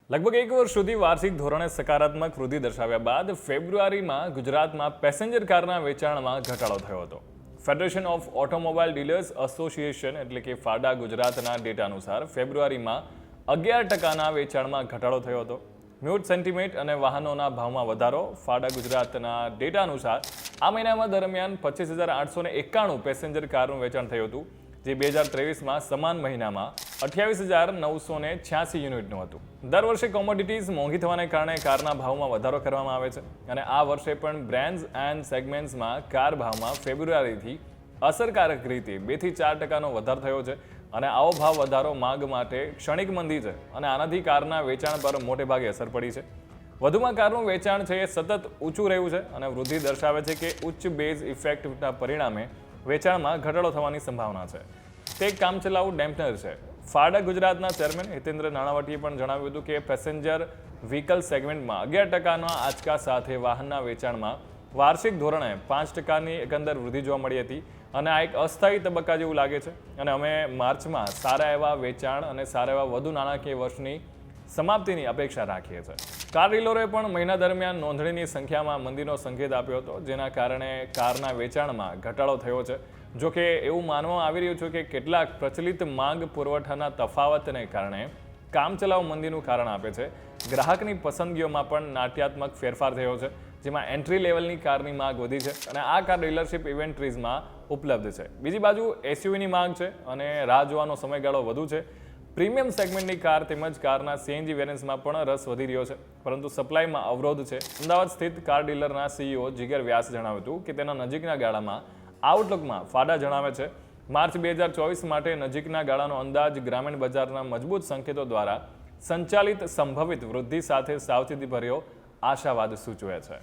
લગભગ એક વર્ષ સુધી વાર્ષિક ધોરણે સકારાત્મક વૃદ્ધિ દર્શાવ્યા બાદ ફેબ્રુઆરીમાં ગુજરાતમાં પેસેન્જર કારના વેચાણમાં ઘટાડો થયો હતો. Federation of automobile dealers association એટલે કે ફાડા ગુજરાતના ડેટા અનુસાર ફેબ્રુઆરીમાં 11% વેચાણમાં ઘટાડો થયો હતો. મ્યુટ સેન્ટિમેન્ટ અને વાહનોના ભાવમાં વધારો. ફાડા ગુજરાતના ડેટા અનુસાર આ મહિનામાં દરમિયાન 25,891 પેસેન્જર કારનું વેચાણ થયું હતું, જે 2023માં સમાન મહિનામાં 28,986 યુનિટનું હતું. દર વર્ષે કોમોડિટીઝ મોંઘી થવાને કારણે કારના ભાવમાં વધારો કરવામાં આવે છે અને આ વર્ષે પણ બ્રાન્ડ્સ એન્ડ સેગમેન્ટ્સમાં કાર ભાવમાં ફેબ્રુઆરીથી અસરકારક રીતે 2 થી 4% વધારો થયો છે અને આવો ભાવ વધારો માંગ માટે ક્ષણિક મંદી છે અને આનાથી કારના વેચાણ પર મોટે ભાગે અસર પડી છે. વધુમાં કારનું વેચાણ છે એ સતત ઊંચું રહ્યું છે અને વૃદ્ધિ દર્શાવે છે કે ઉચ્ચ બેઝ ઇફેક્ટના પરિણામે વેચાણમાં ઘટાડો થવાની સંભાવના છે. તે એક કામચલાઉ ડેમ્પનર છે. ફાડા ગુજરાતના ચેરમેન હિતેન્દ્ર નાણાવટીએ પણ જણાવ્યું હતું કે પેસેન્જર વ્હીકલ સેગમેન્ટમાં 11%ના આંચકા સાથે વાહનના વેચાણમાં વાર્ષિક ધોરણે 5%ની એકંદર વૃદ્ધિ જોવા મળી હતી અને આ એક અસ્થાયી તબક્કા જેવું લાગે છે અને અમે માર્ચમાં સારા એવા વેચાણ અને સારા એવા વધુ નાણાકીય વર્ષની સમાપ્તિની અપેક્ષા રાખીએ છીએ. કાર ડીલરોએ પણ મહિના દરમિયાન નોંધણીની સંખ્યામાં મંદીનો સંકેત આપ્યો હતો, જેના કારણે કારના વેચાણમાં ઘટાડો થયો છે. જો કે એવું માનવામાં આવી રહ્યું છે કે કેટલાક પ્રચલિત માંગ પુરવઠાના તફાવતને કારણે કામચલાઉ મંદીનું કારણ આપે છે. ગ્રાહકની પસંદગીઓમાં પણ નાટ્યાત્મક ફેરફાર થયો છે, જેમાં એન્ટ્રી લેવલની કારની માંગ વધી છે અને આ કાર ડીલરશીપ ઇન્વેન્ટરીઝમાં ઉપલબ્ધ છે. બીજી બાજુ એસયુવીની માંગ છે અને રાહ જોવાનો સમયગાળો વધુ છે. પ્રીમિયમ સેગમેન્ટની કાર તેમજ કારના સીએનજી વેરિયન્ટ્સમાં પણ રસ વધી રહ્યો છે, પરંતુ સપ્લાયમાં અવરોધ છે. અમદાવાદ સ્થિત કાર ડીલરના સીઈઓ જીગર વ્યાસે જણાવ્યું હતું કે તેના નજીકના ગાળામાં આઉટલુકમાં ફાડા જણાવે છે માર્ચ 2024 માટે નજીકના ગાળાનો અંદાજ ગ્રામીણ બજારના મજબૂત સંકેતો દ્વારા સંચાલિત સંભવિત વૃદ્ધિ સાથે સાવચેતીભર્યો આશાવાદ સૂચવે છે.